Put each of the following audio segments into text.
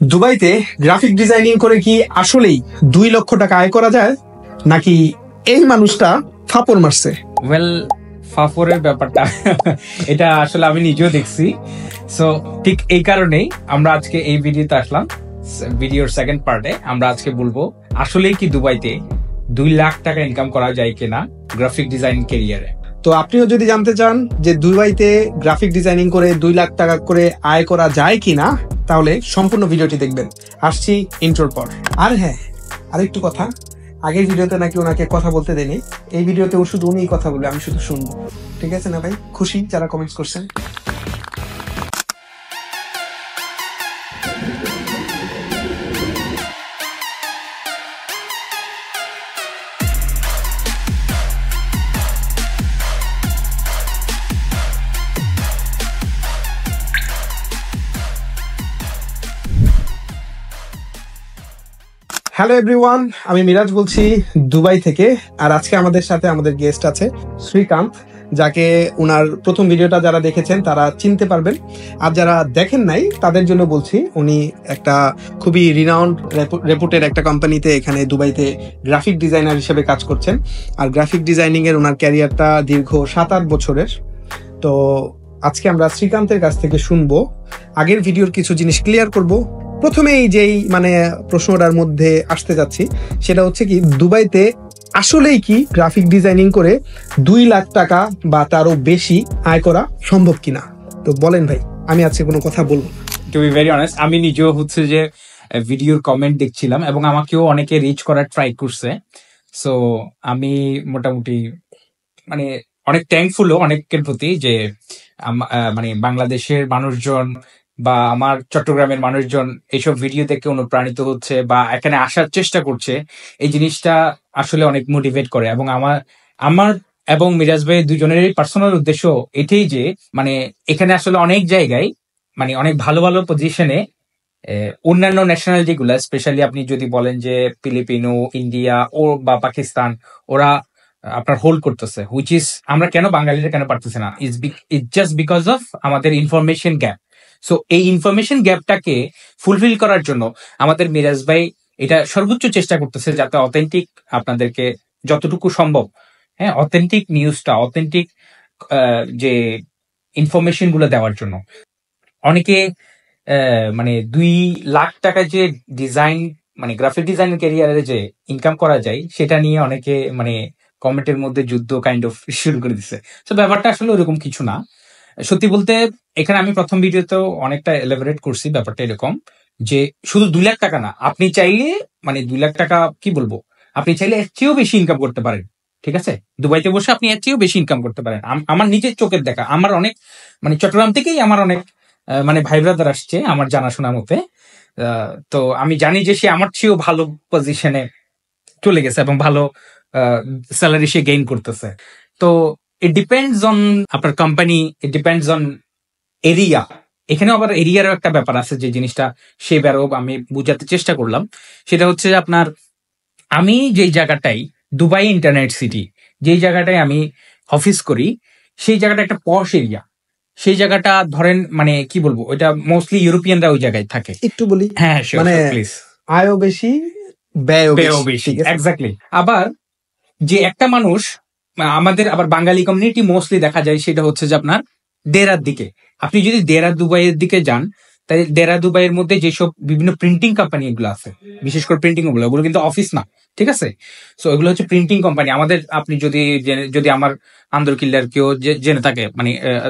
দুবাইতে graphic designing করে কি আসলেই 2 লক্ষ টাকা আয় করা যায়, নাকি এই মানুষটা ফাপড় মারছে? ওয়েল, ফাফরের ব্যাপারটা এটা আসলে আমি নিজেও দেখছি। সো ঠিক এই কারণেই আমরা আজকে এই ভিডিওতে আসলাম। ভিডিওর সেকেন্ড পার্টে আমরা আজকে বলবো আসলেই কি দুবাইতে 2 লাখ টাকা ইনকাম করা যায় কিনা গ্রাফিক ডিজাইন ক্যারিয়ারে। তো আপনিও যদি জানতে চান যে দুবাইতে গ্রাফিক ডিজাইনিং করে 2 লাখ টাকা করে আয় করা যায় কিনা, তাহলে সম্পূর্ণ ভিডিওটি দেখবেন। আসছি ইন্ট্রোর পর। আর হ্যাঁ, আরেকটু কথা, আগের ভিডিওতে নাকি ওনাকে কথা বলতে দেয়নি, এই ভিডিওতে ও শুধু উনিই কথা বলবে, আমি শুধু শুনবো। ঠিক আছে না ভাই? খুশি যারা কমেন্টস করছেন? হ্যালো এভরিওয়ান, আমি মিরাজ বলছি দুবাই থেকে। আর আজকে আমাদের সাথে আমাদের গেস্ট আছে শ্রীকান্ত, যাকে উনার প্রথম ভিডিওটা যারা দেখেছেন তারা চিনতে পারবেন, আর যারা দেখেন নাই তাদের জন্য বলছি, উনি একটা খুবই রিনাউন্ড রেপুটেড একটা কোম্পানিতে এখানে দুবাইতে গ্রাফিক ডিজাইনার হিসেবে কাজ করছেন। আর গ্রাফিক ডিজাইনিং এর ওনার ক্যারিয়ারটা দীর্ঘ 7-8 বছরের। তো আজকে আমরা শ্রীকান্তের কাছ থেকে শুনবো, আগের ভিডিওর কিছু জিনিস ক্লিয়ার করব। প্রথমেই যেই প্রশ্নটার মধ্যে আসতে যাচ্ছি সেটা হচ্ছে কি, দুবাইতে আসলেই কি গ্রাফিক ডিজাইনিং করে 2 লাখ টাকা বা তারও বেশি আয় করা সম্ভব কিনা? তো বলেন ভাই, আমি আজকে কোনো কথা বলবো না। টু বি ভেরি অনেস্ট, আমি নিজেও হচ্ছে যে ভিডিওর কমেন্ট দেখছিলাম এবং আমাকেও অনেকে রিচ করার ট্রাই করছে। সো আমি মোটামুটি অনেক থ্যাঙ্কফুলও অনেকের প্রতি যে বাংলাদেশের মানুষজন বা আমার চট্টগ্রামের মানুষজন এইসব ভিডিও দেখে অনুপ্রাণিত হচ্ছে বা এখানে আসার চেষ্টা করছে। এই জিনিসটা আসলে অনেক মোটিভেট করে এবং আমার এবং মিরাজ ভাই দুজনেরই পার্সোনাল উদ্দেশ্য এটাই যে এখানে আসলে অনেক জায়গায় অনেক ভালো ভালো পজিশনে অন্যান্য ন্যাশনালিটি গুলা, স্পেশালি আপনি যদি বলেন যে ফিলিপিনো, ইন্ডিয়া ও বা পাকিস্তান, ওরা আপনার হোল্ড করতেছে, হুইচ ইজ আমরা কেন বাঙালিরা কেন পারতেছে না, ইটস জাস্ট বিকজ অফ আমাদের ইনফরমেশন গ্যাপ। সো এই ইনফরমেশন গ্যাপটাকে ফুলফিল করার জন্য আমাদের মিরাজ ভাই এটা সর্বোচ্চ চেষ্টা করতেছে যাতে অথেন্টিক আপনাদেরকে যতটুকু সম্ভব, হ্যাঁ, অথেন্টিক নিউজটা, অথেন্টিক যে ইনফরমেশন গুলো দেওয়ার জন্য। অনেকে 2 লাখ টাকা যে ডিজাইন গ্রাফিক ডিজাইন ক্যারিয়ারে যে ইনকাম করা যায় সেটা নিয়ে অনেকে কমেন্টের মধ্যে যুদ্ধ কাইন্ড অফ শুরু করে দিচ্ছে। তো ব্যাপারটা আসলে ওরকম কিছু না। সত্যি বলতে এখানে আমি প্রথম ভিডিওতেও অনেকটা এলাবোরেট করছি ব্যাপারটা এরকম যে শুধু 2 লাখ টাকা না, আপনি চাইলে 2 লাখ টাকা কি বলবো, আপনি চাইলে এর চেয়েও বেশি ইনকাম করতে পারেন। ঠিক আছে, দুবাইতে বসে আপনি এর চেয়েও বেশি ইনকাম করতে পারেন। আমার নিজের চোখের দেখা, আমার অনেক চট্টগ্রাম থেকেই আমার অনেক ভাই ব্রাদার আসছে আমার জানাশোনা মতে। তো আমি জানি যে সে আমার চেয়েও ভালো পজিশনে চলে গেছে এবং ভালো স্যালারি সে গেইন করতেছে। তো ইট ডিপেন্ডস অন আপনার company, it depends on area. এখানে আবার এরিয়ারও একটা ব্যাপার আছে, যে জিনিসটা সেবারও আমি বুঝাতে চেষ্টা করলাম। সেটা হচ্ছে আপনার, আমি যেই জায়গাটাই, দুবাই ইন্টারনেট সিটি, যেই জায়গাটায় আমি অফিস করি, সেই জায়গাটা একটা পশ এরিয়া। সেই জায়গাটা ধরেন কি বলবো, ওইটা মোস্টলি ইউরোপিয়ানরা ওই জায়গায় থাকে। একটু বলি, হ্যাঁ প্লিজ। আয়ও বেশি, ব্যয়ও বেশি। এক্স্যাক্টলি। আবার যে একটা মানুষ, আমাদের আবার বাঙালি কমিউনিটি মোস্টলি দেখা যায় সেটা হচ্ছে যে আপনার দেরার দিকে। আপনি যদি দেরা দুবাইয়ের দিকে যান, তাই দেরা দুবাইয়ের মধ্যে যেসব বিভিন্ন প্রিন্টিং কোম্পানি এগুলো আছে, বিশেষ করে প্রিন্টিং ওগুলো কিন্তু অফিস না, ঠিক আছে। সো এগুলো হচ্ছে প্রিন্টিং কোম্পানি। আমাদের আপনি যদি আমার আন্দরকিল্লার কেউ জেনে থাকে,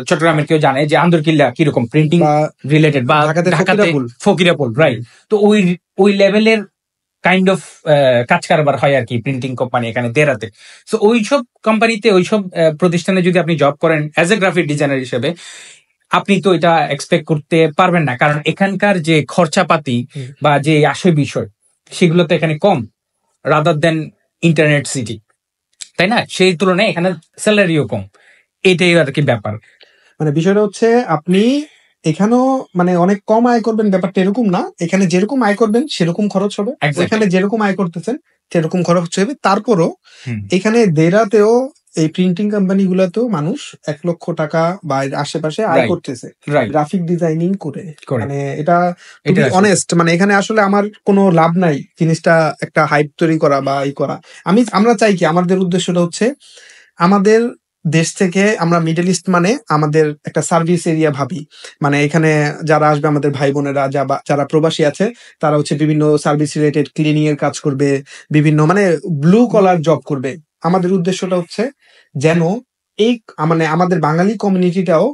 চট্টগ্রামের কেউ জানে যে আন্দরকিল্লা কিরকম প্রিন্টিং রিলেটেড, বা ঢাকাতে ফকিরাপুল, রাইট। তো ওই লেভেলের কাইন্ড অফ কাজ কারবার হয় আর কি প্রিন্টিং কোম্পানি এখানে দেরাতে। সো ওইসব কোম্পানিতে, ওইসব প্রতিষ্ঠানে যদি আপনি জব করেন অ্যাজ এ গ্রাফিক ডিজাইনার হিসেবে, আপনি তো এটা এক্সপেক্ট করতে পারবেন না, কারণ এখানকার যে খরচাপাতি বা যে আসে বিষয় সেগুলো তো এখানে কম, রাদার দেন ইন্টারনেট সিটি, তাই না? সেই তুলনায় এখানে স্যালারিও কম। এটাই আর কি ব্যাপার। বিষয়টা হচ্ছে, আপনি এখানেও অনেক কম আয় করবেন, ব্যাপারটা এরকম না। এখানে যেরকম আয় করবেন সেরকম খরচ হবে, এখানে যেরকম আয় করতেছেন সেরকম খরচ হবে। তারপরও এখানে দেরাতেও এই প্রিন্টিং কোম্পানিগুলোতেও মানুষ 1 লক্ষ টাকা বা এর আশেপাশে আয় রাইট করতেছে রাইট গ্রাফিক ডিজাইনিং করে। করে মানে এটা টু এটা বি আসলে অনেস্ট, মানে এখানে আসলে আমার কোনো লাভ নাই জিনিসটা একটা হাইপ তৈরি করা বা ই করা। আমরা চাই কি, আমাদের উদ্দেশ্যটা হচ্ছে আমাদের দেশ থেকে আমরা মিডল ইস্ট মানে আমাদের একটা সার্ভিস এরিয়া ভাবি। মানে এখানে যারা আসবে আমাদের ভাই বোনেরা যারা প্রবাসী আছে তারা হচ্ছে বিভিন্ন সার্ভিস রিলেটেড ক্লিনিং এর কাজ করবে, বিভিন্ন মানে ব্লু কলার জব করবে। আমাদের উদ্দেশ্যটা হচ্ছে যেন এই মানে আমাদের বাঙালি কমিউনিটিটাও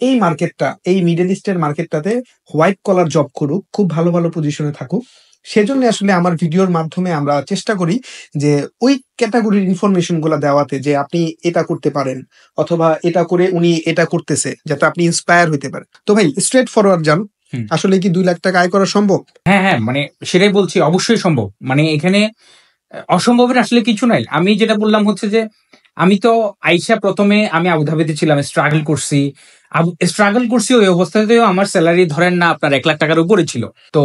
এই মার্কেটটা, এই মিডল ইস্টের মার্কেটটাতে হোয়াইট কলার জব করুক, খুব ভালো ভালো পজিশনে থাকুক। সেজন্য আসলে আমার ভিডিওর মাধ্যমে আমরা চেষ্টা করি যে ওই ক্যাটাগরির ইনফরমেশন গুলা দেওয়াতে, যে আপনি এটা করতে পারেন অথবা এটা করে উনি এটা করতেছে, যাতে আপনি ইন্সপায়ার হইতে পারেন। তো ভাই স্ট্রেট ফরওয়ার্ড যান, হুম। আসলে কি 2 লাখ টাকা আয় করা সম্ভব? হ্যাঁ হ্যাঁ, মানে সেটাই বলছি, অবশ্যই সম্ভব। মানে এখানে অসম্ভবের আসলে কিছু নাই। আমি যেটা বললাম হচ্ছে যে আমি তো আইসা প্রথমে আমি আবুধাবিতে ছিলাম, স্ট্রাগল করছি ওই অবস্থাতেও আমার স্যালারি ধরেন না আপনার 1 লাখ টাকার উপরে ছিল। তো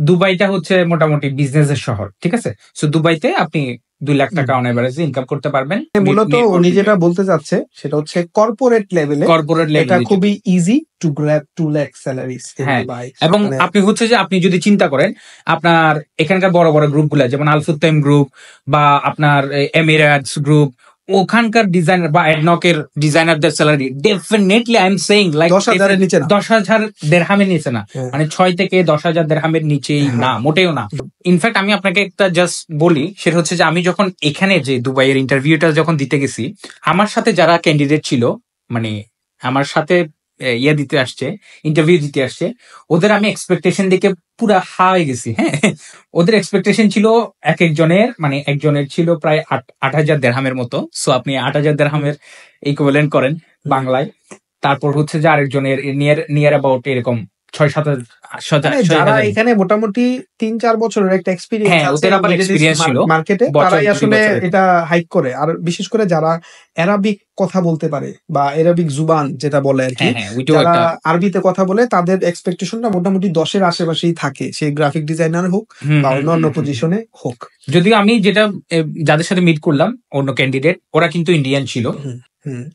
দুবাইটা হচ্ছে মোটামুটি বিজনেসের শহর, ঠিক আছে? সো দুবাইতে আপনি 2 লাখ টাকা অন এভারেজ ইনকাম করতে পারবেন। মূলত উনি যেটা বলতে চাচ্ছে সেটা হচ্ছে কর্পোরেট লেভেলে কর্পোরেট এটা লেভেল খুবই easy to grab 2 lakh salaries in হ্যাঁ, দুবাই। এবং মানে আপনি হচ্ছে যে আপনি যদি চিন্তা করেন আপনার এখানকার বড় বড় গ্রুপগুলো যেমন আলফুত্তাইম গ্রুপ বা আপনার এমিরেটস গ্রুপ, ওখানকার ডিজাইনার বা এডনকের ডিজাইনারদের salary definitely I am saying like 10,000 এর নিচে না। 10,000 দিরহামের নিচে না, হ্যাঁ। মানে 6 থেকে 10,000 দিরহামের নিচেই না, মোটেও না। ইনফ্যাক্ট আমি আপনাকে একটা জাস্ট বলি, সেটা হচ্ছে যে আমি যখন এখানে যে দুবাইয়ের ইন্টারভিউটা যখন দিতে গেছি, আমার সাথে যারা ক্যান্ডিডেট ছিল, মানে আমার সাথে দিতে আসছে, ইন্টারভিউ দিতে আসছে, ওদের আমি এক্সপেকটেশন দেখে পুরা হা হয়ে গেছি। হ্যাঁ, ওদের এক্সপেকটেশন ছিল এক একজনের, মানে একজনের ছিল প্রায় 8,000 দিরহামের মতো। সো আপনি 8,000 দিরহামের ইকুইভ্যালেন্ট করেন বাংলায়। তারপর হচ্ছে যে আরেকজনের নিয়ার অ্যাবাউট এরকম 6-7 মানে যারা এখানে মোটামুটি 3-4 বছরের একটা এক্সপেরিয়েন্স হ্যাঁ, আছে ওদের আবার experience ছিল মার্কেটে, বছর তারাই 2 আসলে বছরের। এটা হাইক করে। আর বিশেষ করে যারা অ্যারাবিক কথা বলতে পারে বা অ্যারাবিক জুবান যেটা বলে আর কি, হ্যাঁ হ্যাঁ, ওইটাও যারা একটা আরবিতে কথা বলে, তাদের এক্সপেকটেশনটা মোটামুটি 10-এর আশেপাশেই থাকে, সেই গ্রাফিক ডিজাইনার হোক বা অন্য পজিশনে হোক। যদিও আমি যেটা যাদের সাথে মিট করলাম অন্য ক্যান্ডিডেট, ওরা কিন্তু ইন্ডিয়ান ছিল।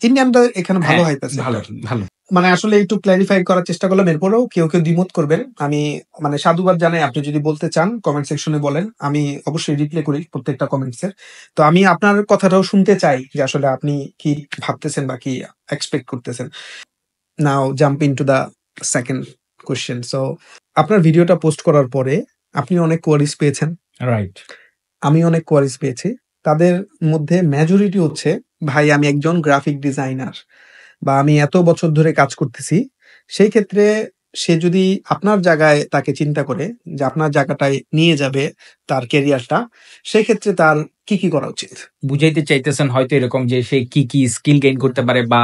ইন্ডিয়ানটা এখানে ভালো হ্যাঁ, হাইপ আছে। ভালো ভালো। মানে আসলে একটু ক্ল্যারিফাই করার চেষ্টা করলাম, এরপরেও কেউ কেউ দ্বিমত করবেন। আমি মানে সাধুবাদ জানাই, আপনি যদি বলতে চান কমেন্ট সেকশনে বলেন, আমি অবশ্যই রিপ্লাই করি প্রত্যেকটা কমেন্টসের। তো আমি আপনার কথাটাও শুনতে চাই যে আসলে আপনি কি ভাবতেছেন বা কি এক্সপেক্ট করতেছেন। Now jump into the second question. So আপনার ভিডিওটা পোস্ট করার পরে আপনি অনেক কোয়ারিজ পেয়েছেন, রাইট। আমি অনেক কোয়ারিজ পেয়েছি। তাদের মধ্যে মেজরিটি হচ্ছে, ভাই আমি একজন গ্রাফিক ডিজাইনার বা আমি এত বছর ধরে কাজ করতেছি। সেই ক্ষেত্রে সে যদি আপনার জায়গায় তাকে চিন্তা করে যে আপনার জায়গাটায় নিয়ে যাবে তার ক্যারিয়ারটা, সেই ক্ষেত্রে তার কি কি করা উচিত? বুঝাইতে চাইতেছেন হয়তো এরকম যে সে কি কি স্কিল গেইন করতে পারে বা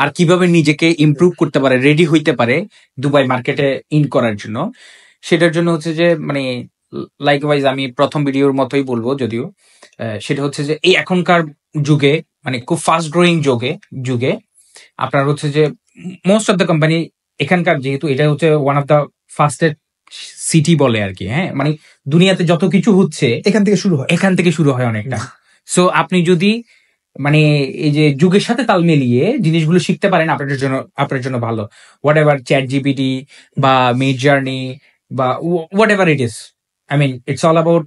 আর কিভাবে নিজেকে ইমপ্রুভ করতে পারে, রেডি হইতে পারে দুবাই মার্কেটে ইন করার জন্য। সেটার জন্য হচ্ছে যে মানে লাইকওয়াইজ আমি প্রথম ভিডিওর মতোই বলবো, যদিও সেটা হচ্ছে যে এই এখনকার যুগে, মানে খুব ফাস্ট গ্রোয়িং যুগে আপনার হচ্ছে যে মোস্ট অফ দ্য কোম্পানি এখানকার, যেহেতু এটা হচ্ছে one of the fastest city বলে আর কি। হ্যাঁ, মানে দুনিয়াতে যত কিছু হচ্ছে এখান থেকে শুরু হয় অনেকটা। সো আপনি যদি মানে এই যে যুগের সাথে তাল মিলিয়ে জিনিসগুলো শিখতে পারেন, আপনার জন্য ভালো। হোয়াট এভার চ্যাট জিপিটি বা মিড জার্নি বা whatever it is, I mean it's all about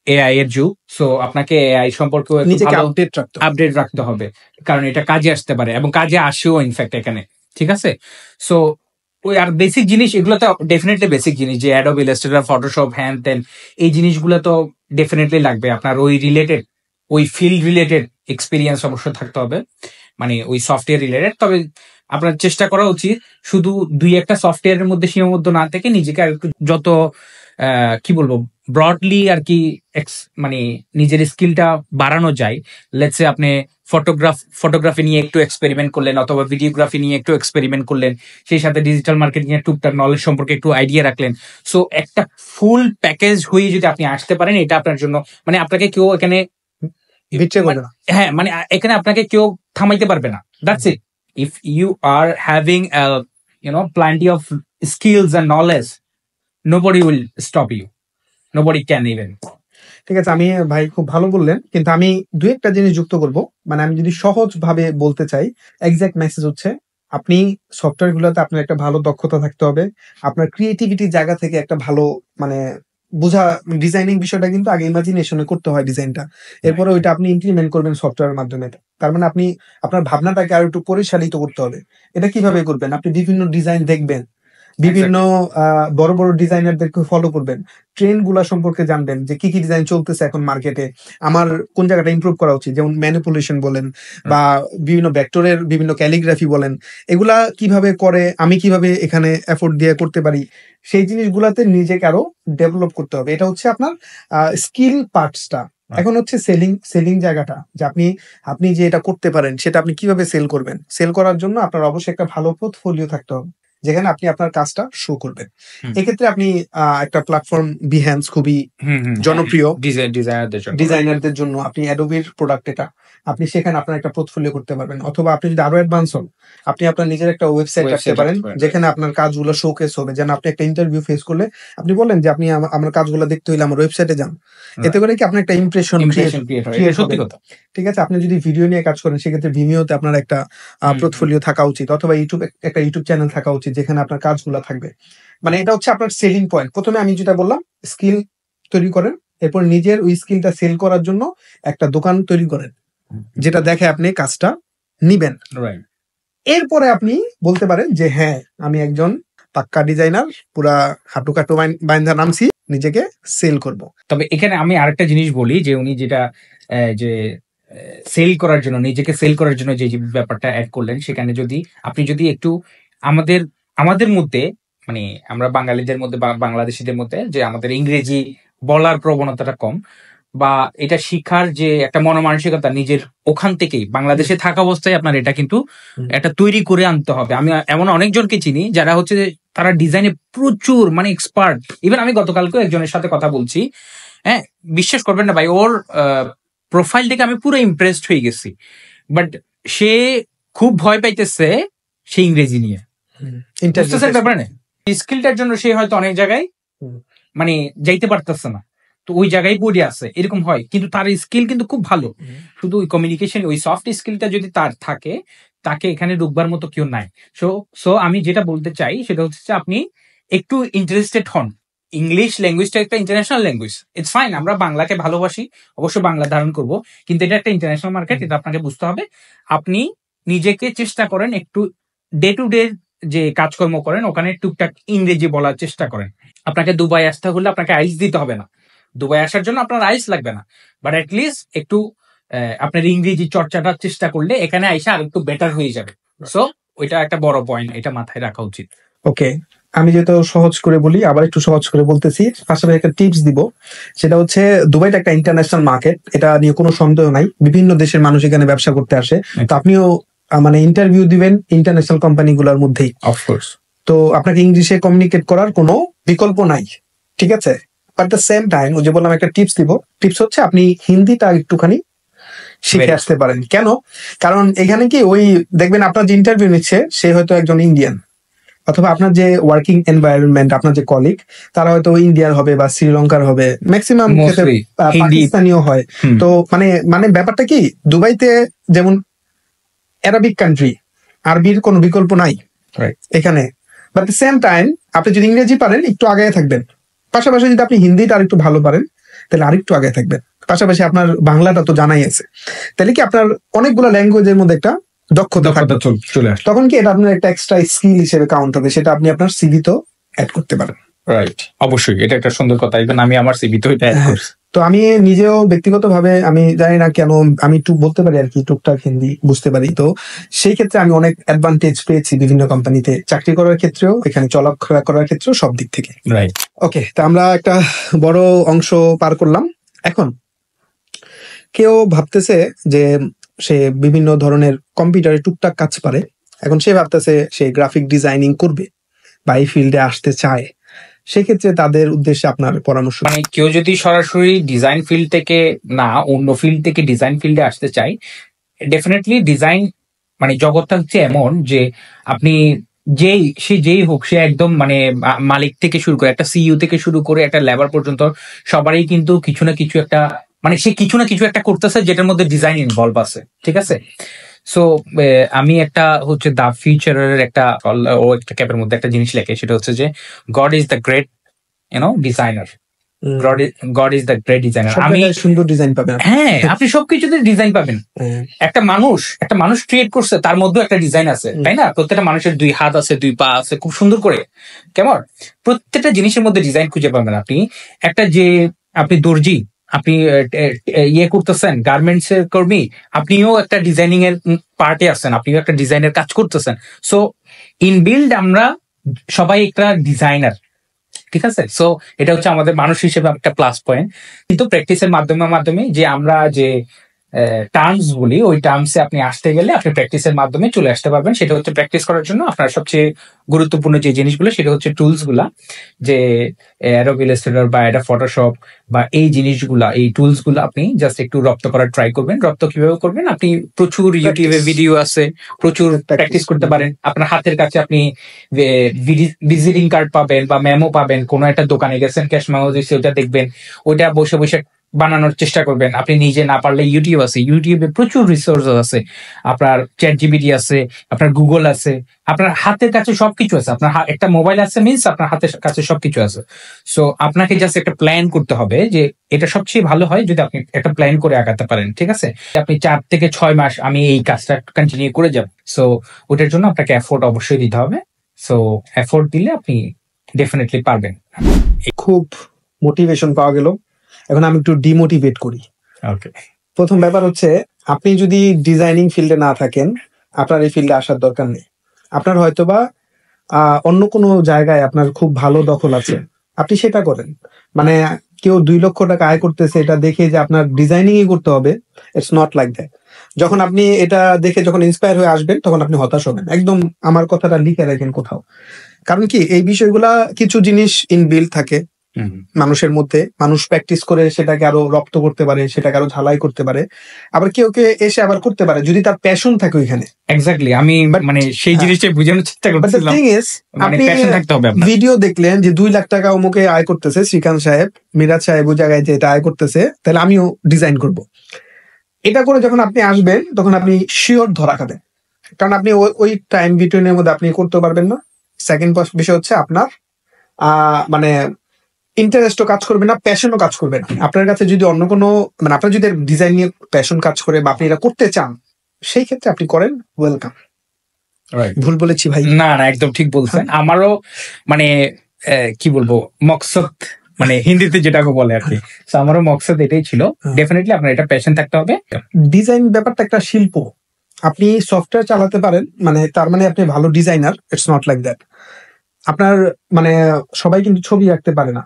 AI এর যুগ। সো আপনাকে এআই সম্পর্কে আপডেট রাখতে হবে, কারণ এটা কাজে আসতে পারে এবং কাজে আসেও ইনফ্যাক্ট এখানে, ঠিক আছে? সো ওই আর বেসিক জিনিস, এগুলো তো ডেফিনেটলি বেসিক জিনিস, যে অ্যাডোব ইলাস্ট্রেটর, ফটোশপ, হ্যান ত্যান, এই জিনিসগুলো তো ডেফিনেটলি লাগবে। আপনার ওই ফিল্ড রিলেটেড এক্সপিরিয়েন্স অবশ্যই থাকতে হবে, মানে ওই সফটওয়্যার রিলেটেড। তবে আপনার চেষ্টা করা উচিত শুধু 2-1টা সফটওয়্যারের মধ্যে সীমাবদ্ধ না থেকে নিজেকে আর একটু যত কি বলবো ব্রডলি আর কি মানে নিজের স্কিলটা বাড়ানো যায়। লেটস সে আপনি ফটোগ্রাফি নিয়ে একটু এক্সপেরিমেন্ট করলেন, অথবা ভিডিওগ্রাফি নিয়ে একটু এক্সপেরিমেন্ট করলেন, সেই সাথে ডিজিটাল মার্কেটিং এর টুকটাক নলেজ সম্পর্কে একটু আইডিয়া রাখলেন। সো একটা ফুল প্যাকেজ হয়ে যদি আপনি আসতে পারেন, এটা আপনার জন্য, মানে আপনাকে কেউ এখানে হ্যাঁ, মানে এখানে আপনাকে কেউ থামাইতে পারবে না। That's it. If you are having plenty of skills and knowledge, nobody will stop you. Nobody can even. ঠিক আছে, আমি ভাই খুব ভালো বললেন, কিন্তু আমি দুই একটা জিনিস যুক্ত করব। মানে আমি যদি সহজ ভাবে বলতে চাই, এক্সাক্ট মেসেজ হচ্ছে আপনি সফটওয়্যার গুলোতে আপনার একটা ভালো দক্ষতা থাকতে হবে। আপনার ক্রিয়েটিভিটির জায়গা থেকে একটা ভালো মানে বোঝা, ডিজাইনিং বিষয়টা কিন্তু আগে ইমাজিনেশনে করতে হয় ডিজাইনটা, এরপরে ওইটা আপনি ইমপ্লিমেন্ট করবেন সফটওয়্যারের মাধ্যমে। তার মানে আপনি আপনার ভাবনাটাকে আরো একটু পরিশালিত করতে হবে। এটা কিভাবে করবেন? আপনি বিভিন্ন ডিজাইন দেখবেন, বিভিন্ন বড় বড় ডিজাইনারদেরকে ফলো করবেন, ট্রেন্ড গুলা সম্পর্কে জানবেন যে কি কি ডিজাইন চলতেছে এখন মার্কেটে, আমার কোন জায়গাটা ইমপ্রুভ করা উচিত, যেমন ম্যানিপুলেশন বলেন বা বিভিন্ন ভেক্টরের বিভিন্ন ক্যালিগ্রাফি বলেন, এগুলা কিভাবে করে, আমি কিভাবে এখানে এফোর্ট দিয়ে করতে পারি, সেই জিনিসগুলাতে নিজেকে আরো ডেভেলপ করতে হবে। এটা হচ্ছে আপনার স্কিল পার্টসটা। এখন হচ্ছে সেলিং জায়গাটা, যে আপনি যে এটা করতে পারেন সেটা আপনি কিভাবে সেল করবেন। সেল করার জন্য আপনার অবশ্যই একটা ভালো পোর্টফোলিও থাকতে হবে, যেখানে আপনি আপনার কাজটা শো করবেন। এক্ষেত্রে আপনি একটা প্ল্যাটফর্ম বিহ্যান্স খুবই জনপ্রিয় ডিজাইনারদের জন্য। আপনি অ্যাডোবির প্রোডাক্ট এটা, আপনি সেখানে আপনার একটা পোর্টফোলিও করতে পারবেন। অথবা আপনি যদি আরো অ্যাডভান্স হন, আপনি আপনার নিজের একটা ওয়েবসাইট রাখতে পারেন, যেখানে আপনার কাজগুলো শোকেস হবে। যেন আপনি একটা ইন্টারভিউ ফেস করলে আপনি বলেন যে আপনি আমার কাজগুলো দেখতে হইলে আমার ওয়েবসাইটে যান। এতে করে কি আপনার একটা ইমপ্রেশন ক্রিয়েট হবে। ঠিক আছে, আপনি যদি ভিডিও নিয়ে কাজ করেন, সেক্ষেত্রে ভিমিওতে আপনার একটা পোর্টফোলিও থাকা উচিত, অথবা একটা ইউটিউব চ্যানেল থাকা উচিত যেখানে আপনার কাজগুলো থাকবে। মানে এটা হচ্ছে আপনার সেলিং পয়েন্ট। প্রথমে আমি যেটা বললাম, স্কিল তৈরি করেন, এরপর নিজের ওই স্কিলটা সেল করার জন্য একটা দোকান তৈরি করেন, যেটা দেখে আপনি কাজটা নিবেন। এরপরে আপনি বলতে পারেন যে হ্যাঁ, আমি একজন পাক্কা ডিজাইনার, পুরা হাঁটু কাটু বাইন্ধা নামছি, নিজেকে সেল করব। তবে এখানে আমি আরেকটা জিনিস বলি, যে উনি যেটা যে সেল করার জন্য, নিজেকে সেল করার জন্য যে ব্যাপারটা অ্যাড করলেন, সেখানে যদি আপনি যদি একটু আমাদের মধ্যে, মানে আমরা বাঙালিদের মধ্যে বা বাংলাদেশিদের মধ্যে, যে আমাদের ইংরেজি বলার প্রবণতাটা কম, বা এটা শিখার যে একটা মনমানসিকতা নিজের ওখান থেকেই বাংলাদেশে থাকা অবস্থায় আপনার এটা কিন্তু একটা তৈরি করে আনতে হবে। আমি এমন অনেকজনকে চিনি যারা হচ্ছে তারা ডিজাইনে প্রচুর মানে এক্সপার্ট। ইভেন আমি গতকালকে একজনের সাথে কথা বলছি, হ্যাঁ, বিশ্বাস করবেন না ভাই, ওর প্রোফাইল থেকে আমি পুরো ইমপ্রেসড হয়ে গেছি, বাট সে খুব ভয় পাইতেছে সে ইংরেজি নিয়ে। ব্যাপার না, স্কিলটার জন্য সে হয়তো অনেক জায়গায় মানে যাইতে পারতেছে না, তো ওই জায়গায় পড়ে আছে, এরকম হয়। কিন্তু তার স্কিল কিন্তু খুব ভালো, শুধু ওই কমিউনিকেশন, ওই সফট স্কিলটা যদি তার থাকে, তাকে এখানে ঢুকবার মতো কেউ নাই। সো আমি যেটা বলতে চাই সেটা হচ্ছে আপনি একটু ইন্টারেস্টেড হন। ইংলিশ ল্যাঙ্গুয়েজটা একটা ইন্টারন্যাশনাল ল্যাঙ্গুয়েজ, ইটস ফাইন। আমরা বাংলাকে ভালোবাসি, অবশ্যই বাংলা ধারণ করব, কিন্তু এটা একটা ইন্টারন্যাশনাল মার্কেট, এটা আপনাকে বুঝতে হবে। আপনি নিজেকে চেষ্টা করেন একটু ডে টু ডে যে কাজকর্ম করেন ওখানে টুকটাক ইংরেজি বলার চেষ্টা করেন। আপনাকে দুবাই আসতে হলে আপনাকে আইস দিতে হবে না, দুবাই আসার জন্য আপনার আইস লাগবে না, বাট অ্যাটলিস্ট একটু আপনার ইংরেজি চর্চাটা চেষ্টা করলে এখানে আইসা আর একটু বেটার হয়ে যাবে। সো ওইটা একটা বড় পয়েন্ট, এটা মাথায় রাখা উচিত। ওকে, আমি যেহেতু সহজ করে বলি, আবার একটু সহজ করে বলতেছি, পাশাপাশি একটা টিপস দিব। সেটা হচ্ছে দুবাইটা একটা ইন্টারন্যাশনাল মার্কেট, এটা নিয়ে কোনো সন্দেহ নাই। বিভিন্ন দেশের মানুষ এখানে ব্যবসা করতে আসে, তো আপনিও মানে ইন্টারভিউ দিবেন ইন্টারন্যাশনাল কোম্পানি গুলোর মধ্যেই, অফকোর্স। তো আপনাকে ইংলিশে কমিউনিকেট করার কোনো বিকল্প নাই, ঠিক আছে? বাট দ্য সেম টাইম, ওই যে বললাম একটা টিপস দিব, টিপস হচ্ছে আপনি হিন্দিটা একটুখানি শিখে আসতে পারেন। কেন? কারণ এখানে কি ওই দেখবেন আপনার যে ইন্টারভিউ নিচ্ছে সে হয়তো একজন ইন্ডিয়ান, অথবা আপনার যে ওয়ার্কিং এনভায়রনমেন্ট, আপনার যে কলিগ তারা হয়তো ইন্ডিয়ার হবে বা শ্রীলঙ্কার হবে, ম্যাক্সিমাম পাকিস্তানিও হয়। তো মানে ব্যাপারটা কি, দুবাইতে যেমন অ্যারাবিক কান্ট্রি, আরবির কোনো বিকল্প নাই এখানে। বাট দ্য সেম টাইম আপনি যদি ইংরেজি পারেন একটু আগে থাকবেন, পাশাপাশি যদি আপনি হিন্দিটা আর একটু ভালো পারেন তাহলে আরেকটু আগে থাকবেন। পাশাপাশি আপনার বাংলাটা তো জানাই আছে, তাহলে কি আপনার অনেকগুলো ল্যাঙ্গুয়েজের মধ্যে একটা দক্ষতা চলে আসে, তখন কি এটা আপনার একটা এক্সট্রা স্কিল হিসেবে কাউন্ট হবে, সেটা আপনি আপনার সিভিতেও অ্যাড করতে পারেন। রাইট, অবশ্যই এটা একটা সুন্দর কথা, ইভেন আমি আমার সিভিতেও এটা অ্যাড করছি। তো আমি নিজেও ব্যক্তিগতভাবে আমি জানি না কেন আমি একটু বলতে পারি আর কি, টুকটাক হিন্দি বুঝতে পারি। তো সেই ক্ষেত্রে আমি অনেক অ্যাডভান্টেজ পেয়েছি বিভিন্ন কোম্পানিতে চাকরি করার ক্ষেত্রেও, এখানে চলাফেরা করার ক্ষেত্রেও, সব দিক থেকে। রাইট, ওকে, তো আমরা একটা বড় অংশ পার করলাম। এখন কেউ ভাবতেছে যে সে বিভিন্ন ধরনের কম্পিউটারে টুকটাক কাজ পারে, এখন সে ভাবতেছে সে গ্রাফিক ডিজাইনিং করবে বা এই ফিল্ডে আসতে চায়, সেক্ষেত্রে তাদের উদ্দেশ্যে আপনার পরামর্শ? মানে কেউ যদি সরাসরি ডিজাইন ফিল্ড থেকে না অন্য ফিল্ড থেকে ডিজাইন ফিল্ডে আসতে চায়, ডেফিনেটলি ডিজাইন মানে জগৎটা হচ্ছে এমন যে আপনি যেই হোক, সে একদম মানে মালিক থেকে শুরু করে, একটা সিইও থেকে শুরু করে একটা লেবার পর্যন্ত সবারই কিন্তু কিছু না কিছু একটা, মানে সে কিছু না কিছু একটা করতেছে যেটার মধ্যে ডিজাইন ইনভলভ আছে, ঠিক আছে? সো আমি একটা হচ্ছে দা ফিউচারের একটা ও একটা ক্যাপের মধ্যে একটা জিনিস লেখে, সেটা হচ্ছে যে god is the great designer. God is the great designer. আমি সুন্দর ডিজাইন পাবেন। হ্যাঁ, আপনি সবকিছুতে ডিজাইন পাবেন। একটা মানুষ ক্রিয়েট করছে, তার মধ্যে একটা ডিজাইন আছে, তাই না? প্রত্যেকটা মানুষের 2 হাত আছে, 2 পা আছে, খুব সুন্দর করে। কেমন প্রত্যেকটা জিনিসের মধ্যে ডিজাইন খুঁজে পাবেন আপনি। একটা যে আপনি দর্জি, আপনি ইয়ে করতেছেন, গার্মেন্টস এর কর্মী, আপনিও একটা ডিজাইনিং এর পার্টে আছেন, আপনিও একটা ডিজাইনের কাজ করতেছেন। সো ইনবিল্ড আমরা সবাই একটা ডিজাইনার, ঠিক আছে? সো এটা হচ্ছে আমাদের মানুষ হিসেবে একটা প্লাস পয়েন্ট। কিন্তু প্র্যাকটিসের মাধ্যমে যে আমরা যে টার্মস বলি, ওই টার্মসে আপনি আসতে গেলে আপনি প্র্যাকটিসের মাধ্যমে চলে আসতে পারবেন। সেটা হচ্ছে প্র্যাকটিস করার জন্য আপনার সবচেয়ে গুরুত্বপূর্ণ যে জিনিসগুলো, সেটা হচ্ছে টুলস গুলা, যে অ্যাডোব ইলাস্ট্রেটর বা এটা ফটোশপ বা এই জিনিসগুলা, এই টুলস গুলো আপনি জাস্ট একটু রপ্ত করার ট্রাই করবেন। রপ্ত কিভাবে করবেন? আপনি প্রচুর ইউটিউবে ভিডিও আছে, প্রচুর প্র্যাকটিস করতে পারেন। আপনার হাতের কাছে আপনি ভিজিটিং কার্ড পাবেন বা মেমো পাবেন, কোনো একটা দোকানে গেছেন, ক্যাশ মেমো দিচ্ছে, ওটা দেখবেন, ওইটা বসে বসে বানানোর চেষ্টা করবেন। আপনি নিজে না পারলে ইউটিউব আছে, ইউটিউবে প্রচুর রিসোর্স আছে, আপনার চ্যাট জিপিটি আছে, আপনার গুগল আছে, আপনার হাতের কাছে সবকিছু আছে। আপনার একটা মোবাইল আছে মিন্স আপনার হাতের কাছে সবকিছু আছে। সো আপনাকে জাস্ট একটা প্ল্যান করতে হবে, যে এটা সবচেয়ে ভালো হয় যদি আপনি একটা প্ল্যান করে আগাতে পারেন, ঠিক আছে? আপনি 4 থেকে 6 মাস আমি এই কাজটা কন্টিনিউ করে যাব। সো ওটার জন্য আপনাকে এফোর্ট অবশ্যই দিতে হবে। সো এফোর্ট দিলে আপনি ডেফিনেটলি পারবেন। খুব মোটিভেশন পাওয়া গেল। এখন আমি একটু ডিমোটিভেট করি। ওকে, প্রথম ব্যাপার হচ্ছে, আপনি যদি ডিজাইনিং ফিল্ডে না থাকেন, আপনার এই ফিল্ডে আসার দরকার নেই। আপনার হয়তোবা অন্য কোনো জায়গায় আপনার খুব ভালো দখল আছে, আপনি সেটা করেন। মানে কেউ 2 লক্ষ টাকা আয় করতেছে এটা দেখে যে আপনার ডিজাইনিংই করতে হবে, ইটস নট লাইক দ্যাট। যখন আপনি এটা দেখে যখন ইন্সপায়ার হয়ে আসবেন, তখন আপনি হতাশ হবেন। একদম আমার কথাটা লিখে রাখেন কোথাও। কারণ কি, এই বিষয়গুলা কিছু জিনিস ইনবিল্ড থাকে মানুষের মধ্যে। মানুষ প্র্যাকটিস করে সেটাকে আরো রপ্ত করতে পারে, সেটাকে আরো ঝালাই করতে পারে। আবার কেউ এসে আবার করতে পারে যদি তার প্যাশন থাকে ওইখানে। এক্স্যাক্টলি, আমি মানে সেই জিনিসটা বোঝানোর চেষ্টা করছিলাম। আপনি ভিডিও দেখলেন যে 2 লাখ টাকা অমুকে আয় করতেছে, শ্রীকান্ত সাহেব, মিরাজ সাহেব ওই জায়গায় যে এটা আয় করতেছে, তাহলে আমিও ডিজাইন করব। এটা করে যখন আপনি আসবেন, তখন আপনি শিওর ধরা খাবেন। কারণ আপনি ওই টাইম বিটুইনের মধ্যে আপনি করতে পারবেন না। সেকেন্ড বিষয় হচ্ছে, আপনার মানে ইন্টারেস্টও কাজ করবে না, প্যাশনও কাজ করবে না। আপনার কাছে যদি অন্য কোনো, মানে আপনার যদি ডিজাইন নিয়ে প্যাশন কাজ করে বা আপনি এটা করতে চান, সেই ক্ষেত্রে আপনি করেন, ওয়েলকাম। ভুল বলেছি ভাই? না না, একদম ঠিক বলছেন। আমারও মানে কি বলবো, মকসদ, মানে হিন্দিতে যেটাকে বলে আর কি, আমারও মকসদ এটাই ছিল। ডেফিনেটলি আপনার এটা প্যাশন থাকতে হবে। ডিজাইন ব্যাপারটা একটা শিল্প। আপনি সফটওয়্যার চালাতে পারেন, মানে তার মানে আপনি ভালো designer, it's not like that. আপনার মানে সবাই কিন্তু ছবি আঁকতে পারে না।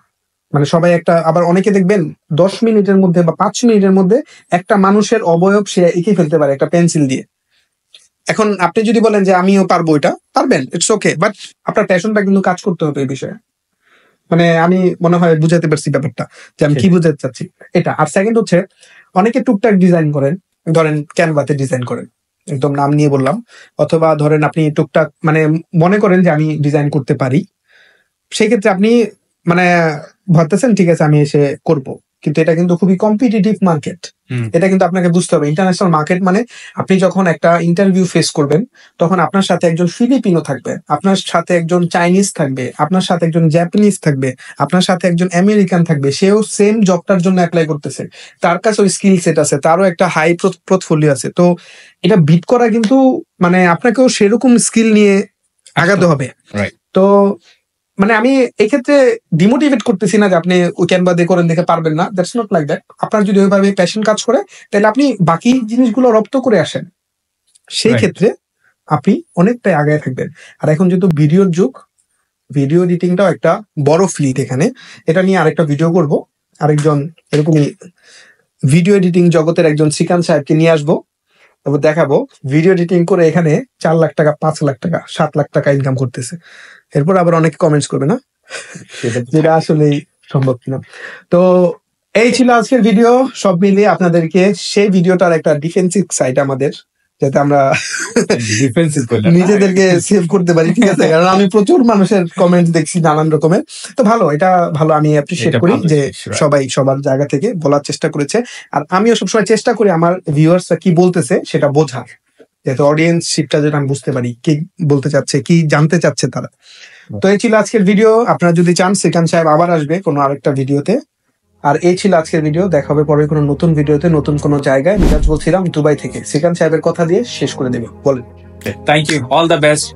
মানে সবাই একটা, আবার অনেকে দেখবেন 10 মিনিটের মধ্যে বা 5 মিনিটের মধ্যে একটা মানুষের অবয়ব সে এঁকে ফেলতে পারে একটা পেন্সিল দিয়ে। এখন আপনি যদি বলেন যে আমিও পারবো, এটা পারবেন, ইটস ওকে, বাট আপনার প্যাশনটা কিন্তু কাজ করতে হবে এই বিষয়ে। মানে আমি মনে হয় বুঝাতে পারছি ব্যাপারটা, যে আমি কি বুঝাতে চাচ্ছি এটা। আর সেকেন্ড হচ্ছে, অনেকে টুকটাক ডিজাইন করেন, ধরেন ক্যানভাতে ডিজাইন করেন, একদম নাম নিয়ে বললাম। অথবা ধরেন আপনি টুকটাক মানে মনে করেন যে আমি ডিজাইন করতে পারি, সেই ক্ষেত্রে আপনি মানে ভাবতেছেন ঠিক আছে আমি এসে করব, কিন্তু এটা কিন্তু খুবই কম্পিটিটিভ মার্কেট। এটা কিন্তু আপনাকে বুঝতে হবে, ইন্টারন্যাশনাল মার্কেট। মানে আপনি যখন একটা ইন্টারভিউ ফেস করবেন, তখন আপনার সাথে একজন ফিলিপিনো থাকবে, আপনার সাথে একজন চাইনিজ থাকবে, আপনার সাথে একজন জাপানিজ থাকবে, আপনার সাথে একজন আমেরিকান থাকবে। সেও সেম জবটার জন্য অ্যাপ্লাই করতেছে, তার কাছে ওই স্কিল সেট আছে, তারও একটা হাই পোর্টফোলিও আছে। তো এটা বিট করা কিন্তু মানে আপনাকেও সেরকম স্কিল নিয়ে আগাতে হবে। তো মানে আমি এক্ষেত্রে ডিমোটিভেট করতেছি না যে আপনি ওই ক্যানভা দিয়ে করেন দেখে পারবেন না, দ্যাটস নট লাইক দ্যাট। আপনার যদি ওইভাবে প্যাশন কাজ করে, তাহলে আপনি বাকি জিনিসগুলো রপ্ত করে আসেন, সেই ক্ষেত্রে আপনি অনেকটাই আগায় থাকবেন। আর এখন যেহেতু ভিডিওর যুগ, ভিডিও এডিটিংটাও একটা বড় ফিল্ড। এখানে এটা নিয়ে আরেকটা ভিডিও করব, আরেকজন এরকমই ভিডিও এডিটিং জগতের একজন শ্রীকান্ত সাহেবকে নিয়ে আসবো, তারপর দেখাবো ভিডিও এডিটিং করে এখানে 4 লাখ টাকা, 5 লাখ টাকা, 7 লাখ টাকা ইনকাম করতেছে। এরপর আবার অনেকে কমেন্টস করবে না, যেটা আসলেই সম্ভব কিনা। তো এই ছিল আজকের ভিডিও। সব মিলিয়ে আপনাদেরকে সেই ভিডিওটার একটা ডিফেন্সিভ সাইড আমাদের যাতে আমরা ডিফেন্সিভ নিজেদেরকে সেভ করতে পারি, ঠিক আছে? কারণ আমি প্রচুর মানুষের কমেন্ট দেখছি নানান রকমের, তো ভালো, এটা ভালো, আমি অ্যাপ্রিসিয়েট করি যে সবাই সবার জায়গা থেকে বলার চেষ্টা করেছে। আর আমিও সবসময় চেষ্টা করি আমার ভিউয়ার্সরা কি বলতেছে সেটা বোঝার, যাতে অডিয়েন্স শিপটা যেটা আমি বুঝতে পারি কি বলতে চাচ্ছে, কি জানতে চাচ্ছে তারা। তো এই ছিল আজকের ভিডিও। আপনারা যদি চান শ্রীকান্ত সাহেব আবার আসবে কোনো আরেকটা ভিডিওতে। আর এই ছিল আজকের ভিডিও, দেখা হবে পরে কোনো নতুন ভিডিওতে নতুন কোনো জায়গায়। মিরাজ বলছিলাম দুবাই থেকে। শ্রীকান্ত সাহেবের কথা দিয়ে শেষ করে দেবে, বলেন। Thank you, all the best.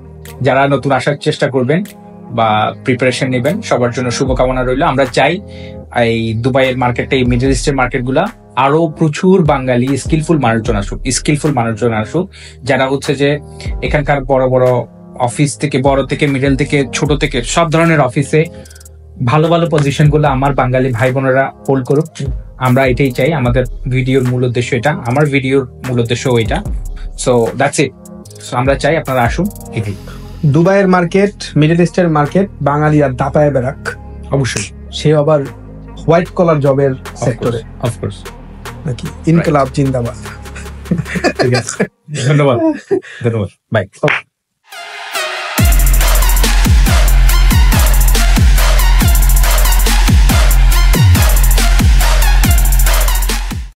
যারা নতুন আসার চেষ্টা করবেন বা প্রিপারেশন নেবেন সবার জন্য শুভকামনা রইল। আমরা চাই এই দুবাইয়ের মার্কেটে, এই মিডল ইস্টের মার্কেটগুলা আরো প্রচুর বাঙালি স্কিলফুল মানুষজন আসুক, যারা হচ্ছে যে এখানকার বড় বড় অফিস থেকে, বড় থেকে, মিডল থেকে, ছোট থেকে সব ধরনের অফিসে ভালো ভালো পজিশন গুলো আমার বাঙালি ভাই বোনেরা হোল্ড করুক। আমরা এটাই চাই, আমাদের ভিডিওর মূল উদ্দেশ্য এটা, আমার ভিডিওর মূল উদ্দেশ্য ওইটা। So that's it. আমরা চাই আপনারা আসুন। এটাই দুবাইয়ের মার্কেট, মিডল ইস্টের মার্কেট, বাঙালিরা দাপায় বেরাক অবশ্যই, সে আবার হোয়াইট কলার জবের সেক্টরে, অফকোর্স নাকি? ইনকলাব জিন্দাবাদ। ঠিক আছে, ধন্যবাদ, বাই।